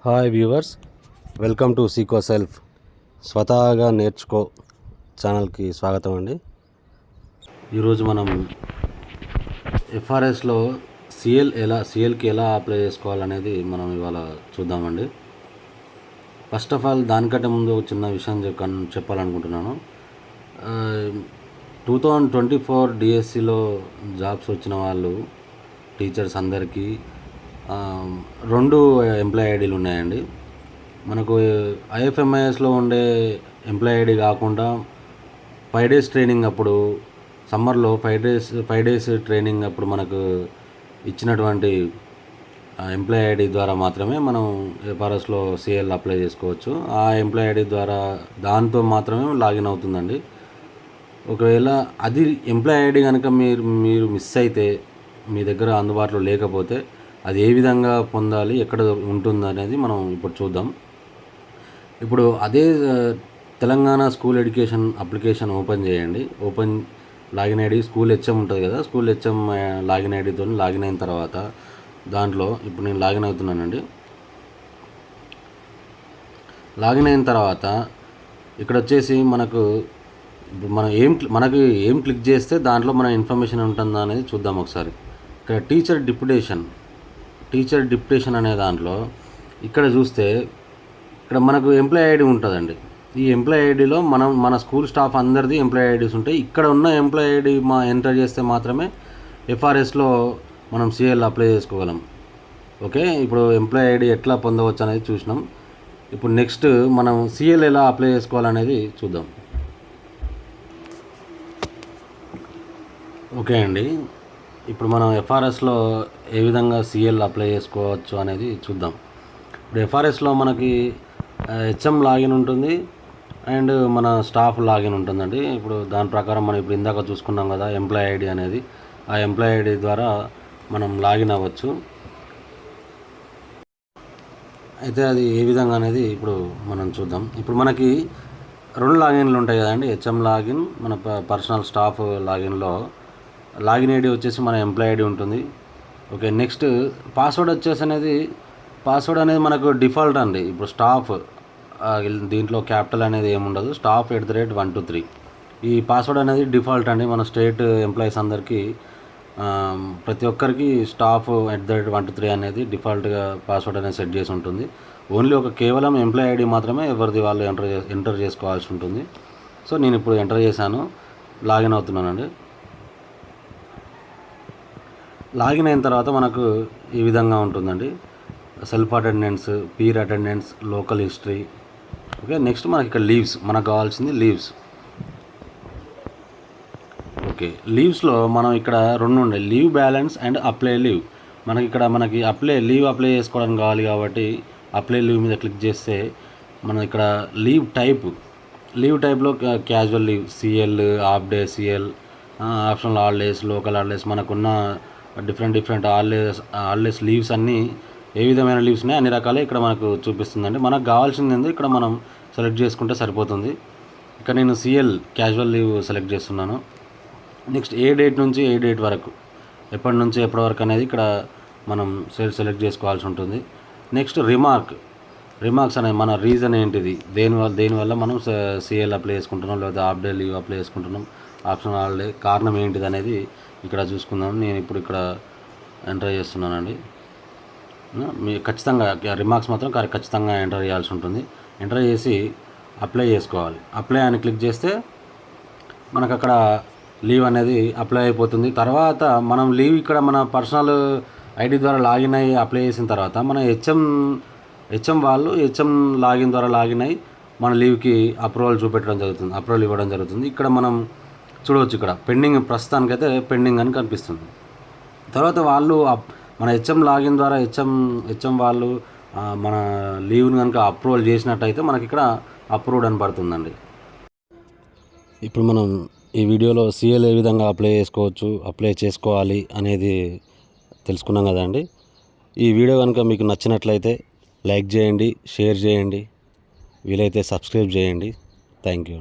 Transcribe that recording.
Hi viewers, welcome to Seekho self స్వతహాగా నేర్చుకో ఛానల్కి స్వాగతం అండి. ఈరోజు మనం ఎఫ్ఆర్ఎస్లో సిఎల్కి ఎలా అప్లై చేసుకోవాలనేది మనం ఇవాళ చూద్దామండి. ఫస్ట్ ఆఫ్ ఆల్ దానికంటే ముందు ఒక చిన్న విషయం చెప్పాలనుకుంటున్నాను. 2024 డిఎస్సిలో జాబ్స్ వచ్చిన వాళ్ళు టీచర్స్ అందరికీ 2 ఎంప్లాయీ ఐడీలు ఉన్నాయండి. మనకు ఐఎఫ్ఎంఐఎస్లో ఉండే ఎంప్లాయీ ఐడి కాకుండా 5 days ట్రైనింగ్ అప్పుడు సమ్మర్లో 5 days ట్రైనింగ్ అప్పుడు మనకు ఇచ్చినటువంటి ఎంప్లాయీ ఐడి ద్వారా మాత్రమే మనం ఎఫ్ఆర్ఎస్లో సిఎల్ అప్లై చేసుకోవచ్చు. ఆ ఎంప్లాయీ ఐడి ద్వారా దాంతో మాత్రమే లాగిన్ అవుతుందండి. ఒకవేళ అది ఎంప్లాయీ ఐడి కనుక మీరు మిస్ అయితే, మీ దగ్గర అందుబాటులో లేకపోతే అది ఏ విధంగా పొందాలి, ఎక్కడ ఉంటుంది అనేది మనం ఇప్పుడు చూద్దాం. ఇప్పుడు అదే Telangana school education application open చేయండి. Open login ID school HM ఉంటుంది కదా, స్కూల్ హెచ్ఎం లాగిన్ ఐడితో లాగిన్ అయిన తర్వాత దాంట్లో ఇప్పుడు నేను లాగిన్ అవుతున్నానండి. లాగిన్ అయిన తర్వాత ఇక్కడ వచ్చేసి మనకు ఏం క్లిక్ చేస్తే దాంట్లో మన ఇన్ఫర్మేషన్ ఉంటుందా అనేది చూద్దాం ఒకసారి. ఇక్కడ టీచర్ డిప్యుటేషన్ అనే దాంట్లో ఇక్కడ చూస్తే ఇక్కడ మనకు ఎంప్లాయీ ఐడి ఉంటుందండి. ఈ ఎంప్లాయీ ఐడిలో మన స్కూల్ స్టాఫ్ అందరిది ఎంప్లాయీ ఐడీస్ ఉంటాయి. ఇక్కడ ఉన్న ఎంప్లాయీ ఐడి ఎంటర్ చేస్తే మాత్రమే ఎఫ్ఆర్ఎస్లో మనం సిఎల్ అప్లై చేసుకోగలం. ఓకే, ఇప్పుడు ఎంప్లాయీ ఐడి ఎట్లా పొందవచ్చు అనేది చూసినాం. ఇప్పుడు నెక్స్ట్ మనం సిఎల్ ఎలా అప్లై చేసుకోవాలనేది చూద్దాం. ఓకే అండి, ఇప్పుడు మనం ఎఫ్ఆర్ఎస్లో ఏ విధంగా సిఎల్ అప్లై చేసుకోవచ్చు అనేది చూద్దాం. ఇప్పుడు ఎఫ్ఆర్ఎస్లో మనకి హెచ్ఎం లాగిన్ ఉంటుంది అండ్ మన స్టాఫ్ లాగిన్ ఉంటుందండి. ఇప్పుడు దాని ప్రకారం మనం ఇప్పుడు ఇందాక చూసుకున్నాం కదా ఎంప్లాయీ ఐడి అనేది, ఆ ఎంప్లాయీ ఐడి ద్వారా మనం లాగిన్ అవ్వచ్చు. అయితే అది ఏ విధంగా అనేది ఇప్పుడు మనం చూద్దాం. ఇప్పుడు మనకి 2 లాగిన్లు ఉంటాయి కదండి, హెచ్ఎం లాగిన్, మన పర్సనల్ స్టాఫ్ లాగిన్లో లాగిన్ ఐడి వచ్చేసి మన ఎంప్లాయీ ఐడి ఉంటుంది. ఓకే, నెక్స్ట్ పాస్వర్డ్ అనేది మనకు డిఫాల్ట్ అండి. ఇప్పుడు స్టాఫ్ దీంట్లో క్యాపిటల్ అనేది ఏముండదు, స్టాఫ్ @123 ఈ పాస్వర్డ్ అనేది డిఫాల్ట్ అండి. మన స్టేట్ ఎంప్లాయీస్ అందరికీ ప్రతి ఒక్కరికి స్టాఫ్ @123 అనేది డిఫాల్ట్గా పాస్వర్డ్ అనేది సెట్ చేసి ఉంటుంది. ఓన్లీ కేవలం ఎంప్లాయీ ఐడి మాత్రమే ఎవరిది వాళ్ళు ఎంటర్ చేసుకోవాల్సి ఉంటుంది. సో నేను ఇప్పుడు ఎంటర్ చేశాను, లాగిన్ అవుతున్నానండి. లాగిన్ అయిన తర్వాత మనకు ఈ విధంగా ఉంటుందండి. Self attendance, peer attendance, local history. Okay, next మనకి ఇక్కడ లీవ్స్, మనకు కావాల్సింది లీవ్స్. ఓకే, లీవ్స్లో మనం ఇక్కడ 2 ఉండే leave balance and apply leave. మనకి లీవ్ అప్లై చేసుకోవడానికి కావాలి కాబట్టి అప్లై లీవ్ మీద క్లిక్ చేస్తే మనం ఇక్కడ లీవ్ టైప్లో casual leave, CL, half day CL, optional holidays, local holidays, మనకున్న డిఫరెంట్ హాలిడేస్ లీవ్స్ అన్నీ ఏ విధమైన లీవ్స్ ఉన్నాయి అన్ని రకాలే ఇక్కడ మనకు చూపిస్తుందండి. మనకు కావాల్సింది ఏందో ఇక్కడ మనం సెలెక్ట్ చేసుకుంటే సరిపోతుంది. ఇక్కడ నేను సిఎల్ క్యాజువల్ లీవ్ సెలెక్ట్ చేస్తున్నాను. నెక్స్ట్ ఏ డేట్ నుంచి ఏ డేట్ వరకు, ఎప్పటి నుంచి ఎప్పటి వరకు అనేది ఇక్కడ మనం సెలెక్ట్ చేసుకోవాల్సి ఉంటుంది. నెక్స్ట్ రిమార్క్స్ అనేది మన రీజన్ ఏంటిది, దేనివల్ల మనం సిఎల్ అప్లై చేసుకుంటున్నాం లేదా హాఫ్ డే లీవ్ అప్లై చేసుకుంటున్నాం, ఆప్షనల్ హాలిడే కారణం ఏంటిది అనేది ఇక్కడ చూసుకుందాం. నేను ఇప్పుడు ఇక్కడ ఎంటర్ చేస్తున్నానండి. మీరు ఖచ్చితంగా రిమార్క్స్ మాత్రం ఖచ్చితంగా ఎంటర్ చేయాల్సి ఉంటుంది. ఎంటర్ చేసి అప్లై చేసుకోవాలి. అప్లై అని క్లిక్ చేస్తే మనకు అక్కడ లీవ్ అనేది అప్లై అయిపోతుంది. తర్వాత మనం లీవ్ ఇక్కడ మన పర్సనల్ ఐడి ద్వారా లాగిన్ అయ్యి అప్లై చేసిన తర్వాత మన హెచ్ఎం లాగిన్ ద్వారా లాగిన్ అయ్యి మన లీవ్కి అప్రూవల్ ఇవ్వడం జరుగుతుంది. ఇక్కడ మనం చూడవచ్చు, ఇక్కడ పెండింగ్, ప్రస్తుతానికైతే పెండింగ్ అని కనిపిస్తుంది. తర్వాత వాళ్ళు మన హెచ్ఎం లాగిన్ ద్వారా హెచ్ఎం వాళ్ళు మన లీవ్ని కనుక అప్రూవల్ చేసినట్టయితే మనకి ఇక్కడ అప్రూవ్డ్ అని పడుతుందండి. ఇప్పుడు మనం ఈ వీడియోలో సిఎల్ ఏ విధంగా అప్లై చేసుకోవాలి అనేది తెలుసుకున్నాం కదండి. ఈ వీడియో కనుక మీకు నచ్చినట్లయితే లైక్ చేయండి, షేర్ చేయండి, వీలైతే సబ్స్క్రైబ్ చేయండి. Thank you.